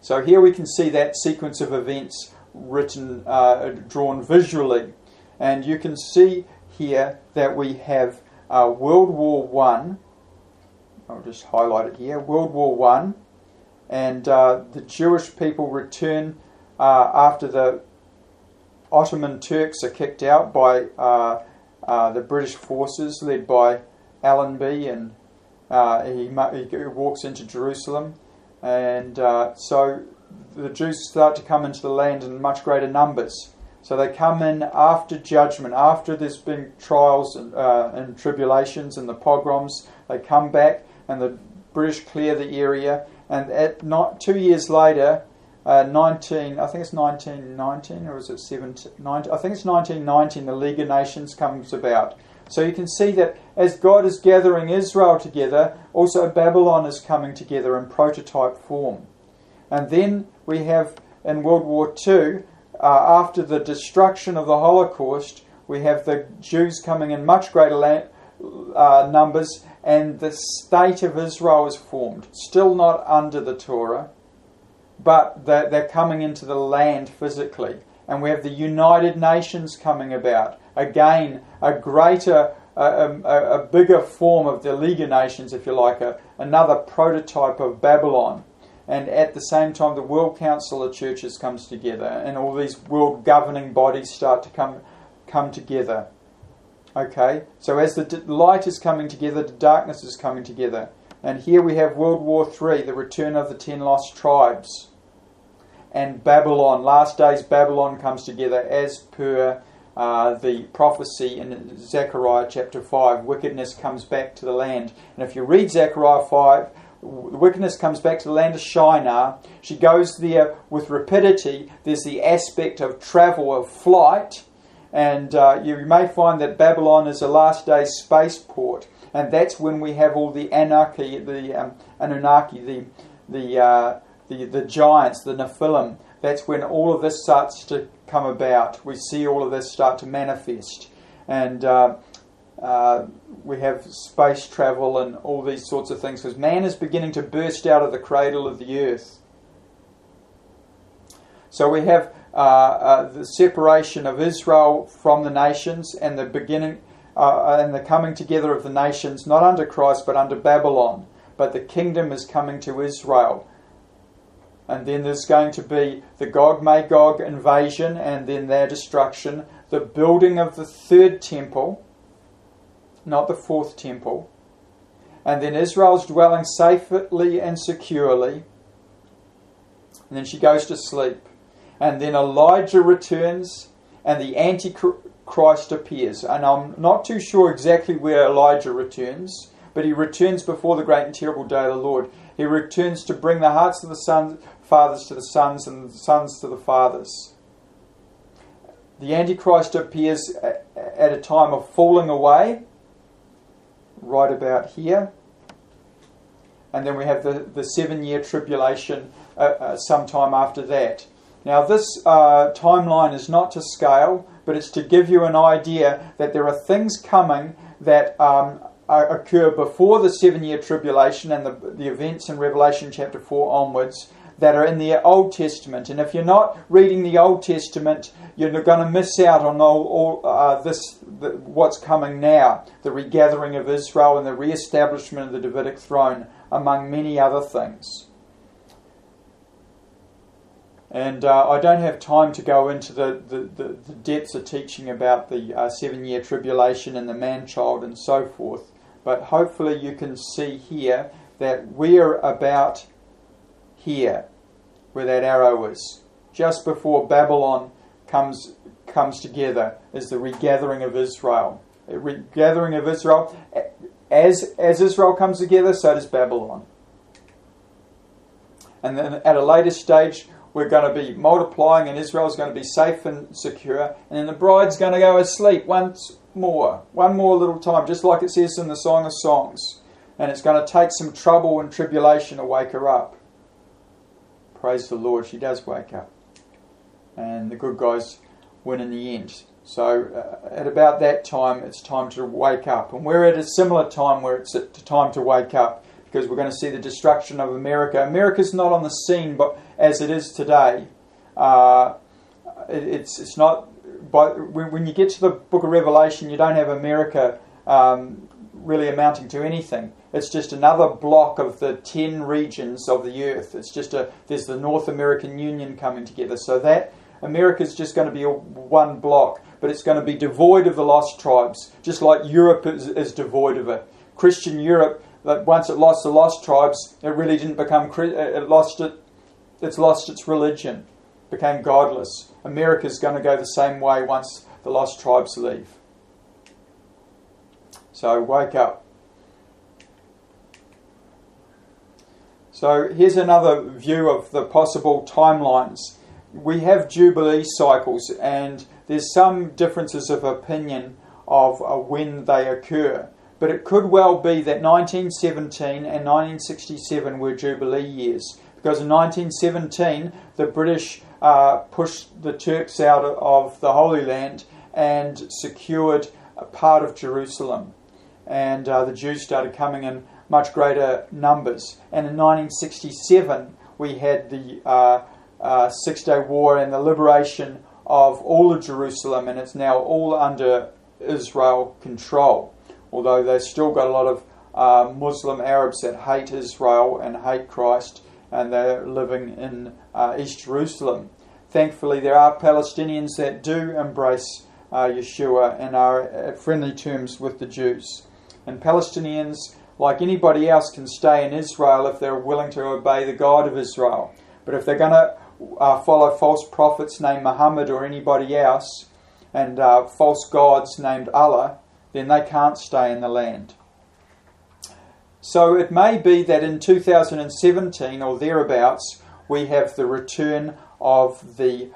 So here we can see that sequence of events written, drawn visually. And you can see here that we have World War I. I'll just highlight it here. World War I. And the Jewish people return after the Ottoman Turks are kicked out by the British forces led by Allenby, and he walks into Jerusalem. And so the Jews start to come into the land in much greater numbers. So they come in after judgment, after there's been trials and tribulations and the pogroms. They come back and the British clear the area. And 2 years later, I think it's 1919, or is it 19? I think it's 1919, the League of Nations comes about. So you can see that as God is gathering Israel together, also Babylon is coming together in prototype form. And then we have in World War II, after the destruction of the Holocaust, we have the Jews coming in much greater numbers, and the state of Israel is formed. Still not under the Torah, but they're coming into the land physically. And we have the United Nations coming about. Again, a greater, a bigger form of the League of Nations, if you like, another prototype of Babylon. And at the same time, the World Council of Churches comes together, and all these world governing bodies start to come together. Okay, so as the light is coming together, the darkness is coming together. And here we have World War III, the return of the 10 lost tribes. And Babylon, last days Babylon comes together as per the prophecy in Zephaniah chapter 5. Wickedness comes back to the land. And if you read Zephaniah 5, wickedness comes back to the land of Shinar. She goes there with rapidity. There's the aspect of travel, of flight. And you may find that Babylon is a last day spaceport. And that's when we have all the anarchy, the Anunnaki, the giants, the Nephilim. That's when all of this starts to come about. We see all of this start to manifest. And we have space travel and all these sorts of things, because man is beginning to burst out of the cradle of the earth. So we have the separation of Israel from the nations, and the beginning and the coming together of the nations, not under Christ but under Babylon. But the kingdom is coming to Israel. And then there's going to be the Gog-Magog invasion, and then their destruction, the building of the third temple, not the fourth temple, and then Israel's dwelling safely and securely, and then she goes to sleep. And then Elijah returns, and the Antichrist appears. And I'm not too sure exactly where Elijah returns, but he returns before the great and terrible day of the Lord. He returns to bring the hearts of the fathers to the sons, and the sons to the fathers. The Antichrist appears at a time of falling away, right about here. And then we have the 7-year tribulation sometime after that. Now this timeline is not to scale, but it's to give you an idea that there are things coming that occur before the 7-year tribulation and the events in Revelation chapter 4 onwards that are in the Old Testament. And if you're not reading the Old Testament, you're going to miss out on what's coming now, the regathering of Israel and the re-establishment of the Davidic throne, among many other things. And I don't have time to go into the depths of teaching about the 7-year tribulation and the man-child and so forth. But hopefully you can see here that we're about here, where that arrow is. Just before Babylon comes together is the regathering of Israel. A regathering of Israel. As Israel comes together, so does Babylon. And then at a later stage, we're going to be multiplying, and Israel's going to be safe and secure, and then the bride's going to go asleep one more little time, just like it says in the Song of Songs. And it's going to take some trouble and tribulation to wake her up. Praise the Lord, she does wake up. And the good guys win in the end. So at about that time, it's time to wake up. And we're at a similar time where it's time to wake up. because we're going to see the destruction of America. America's not on the scene, but as it is today, it's not. But when you get to the Book of Revelation, you don't have America really amounting to anything. It's just another block of the 10 regions of the earth. It's just there's the North American Union coming together. So that America's just going to be one block, but it's going to be devoid of the lost tribes, just like Europe is devoid of it. Christian Europe, once it lost the lost tribes, it really didn't become. It's lost its religion, became godless. America's going to go the same way once the lost tribes leave. So wake up. So here's another view of the possible timelines. We have Jubilee cycles, and there's some differences of opinion of when they occur. But it could well be that 1917 and 1967 were Jubilee years. Because in 1917, the British pushed the Turks out of the Holy Land and secured a part of Jerusalem. And the Jews started coming in much greater numbers. And in 1967, we had the Six-Day War and the liberation of all of Jerusalem, and it's now all under Israel control. Although they've still got a lot of Muslim Arabs that hate Israel and hate Christ, and they're living in East Jerusalem. Thankfully, there are Palestinians that do embrace Yeshua and are at friendly terms with the Jews. And Palestinians, like anybody else, can stay in Israel if they're willing to obey the God of Israel. But if they're going to follow false prophets named Muhammad or anybody else, and false gods named Allah, then they can't stay in the land. So it may be that in 2017 or thereabouts, we have the return of the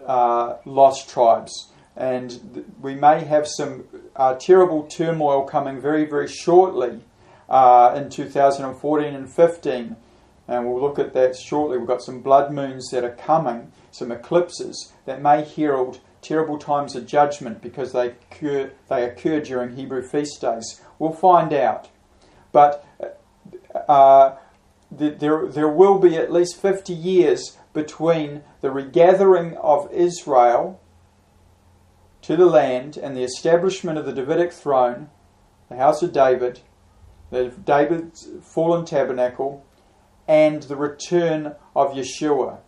lost tribes. And we may have some terrible turmoil coming very, very shortly in 2014 and 15. And we'll look at that shortly. We've got some blood moons that are coming, some eclipses that may herald terrible times of judgment because they occur during Hebrew feast days. We'll find out. But there will be at least 50 years between the regathering of Israel to the land and the establishment of the Davidic throne, the house of David, David's fallen tabernacle, and the return of Yeshua.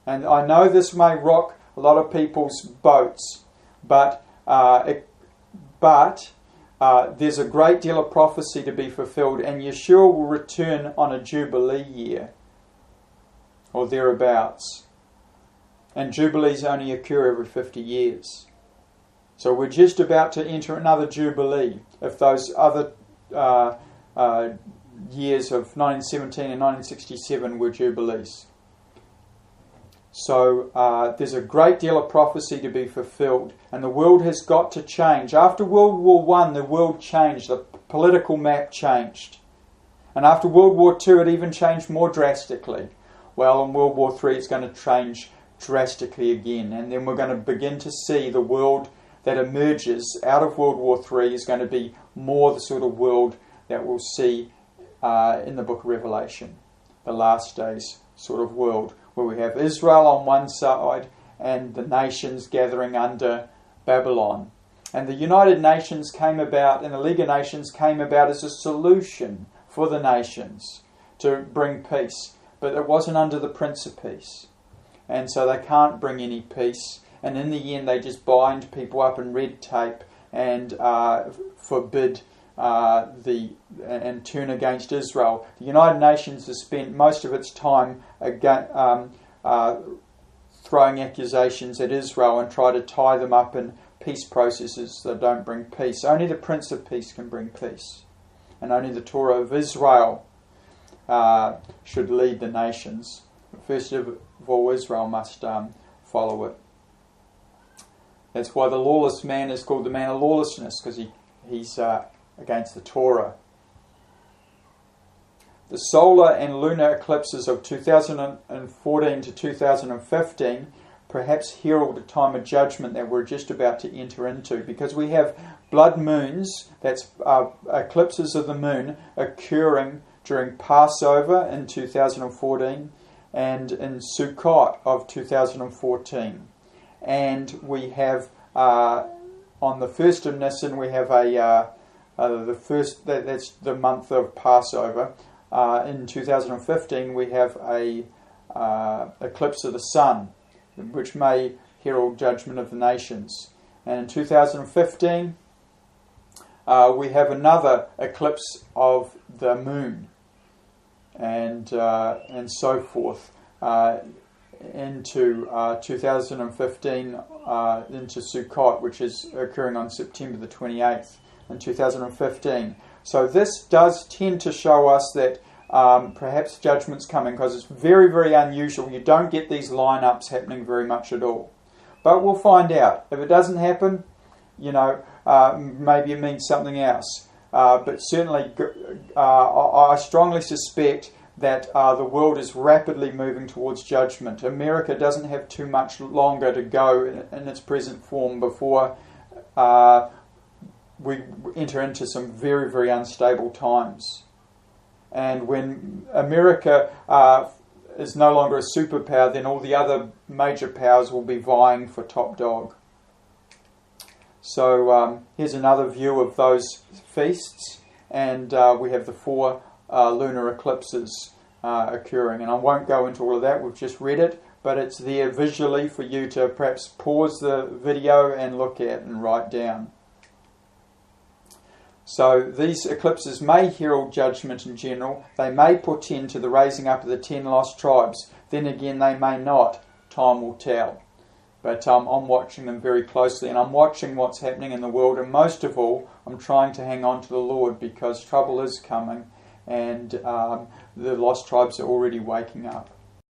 And I know this may rock a lot of people's boats, but there's a great deal of prophecy to be fulfilled, and Yeshua will return on a Jubilee year, or thereabouts. And Jubilees only occur every 50 years. So we're just about to enter another Jubilee if those other years of 1917 and 1967 were Jubilees. So there's a great deal of prophecy to be fulfilled, and the world has got to change. After World War I, the world changed. The political map changed. And after World War II, it even changed more drastically. Well, in World War III, it's going to change drastically again. And then we're going to begin to see the world that emerges out of World War III is going to be more the sort of world that we'll see in the book of Revelation. The last days sort of world, where we have Israel on one side and the nations gathering under Babylon. And the United Nations came about, and the League of Nations came about as a solution for the nations to bring peace. But it wasn't under the Prince of Peace. And so they can't bring any peace. And in the end, they just bind people up in red tape and forbid and turn against Israel. The United Nations has spent most of its time throwing accusations at Israel and try to tie them up in peace processes that don't bring peace. Only the Prince of Peace can bring peace. And only the Torah of Israel should lead the nations. First of all, Israel must follow it. That's why the lawless man is called the man of lawlessness, because he's against the Torah. The solar and lunar eclipses of 2014 to 2015 perhaps herald a time of judgment that we're just about to enter into, because we have blood moons, that's eclipses of the moon, occurring during Passover in 2014 and in Sukkot of 2014. And we have, on the 1st of Nisan, we have that's the month of Passover. In 2015, we have a eclipse of the sun, which may herald judgment of the nations. And in 2015, we have another eclipse of the moon, and so forth, into 2015 into Sukkot, which is occurring on September the 28th in 2015. So this does tend to show us that perhaps judgment's coming, because it's very, very unusual. You don't get these lineups happening very much at all. But we'll find out. If it doesn't happen, maybe it means something else. But certainly, I strongly suspect that the world is rapidly moving towards judgment. America doesn't have too much longer to go in its present form before we enter into some very, very unstable times. And when America is no longer a superpower, then all the other major powers will be vying for top dog. So here's another view of those feasts, and we have the 4 lunar eclipses occurring. And I won't go into all of that, we've just read it, but it's there visually for you to perhaps pause the video and look at and write down. So these eclipses may herald judgment in general. They may portend to the raising up of the 10 lost tribes. Then again, they may not. Time will tell. But I'm watching them very closely, and I'm watching what's happening in the world. And most of all, I'm trying to hang on to the Lord, because trouble is coming, and the lost tribes are already waking up.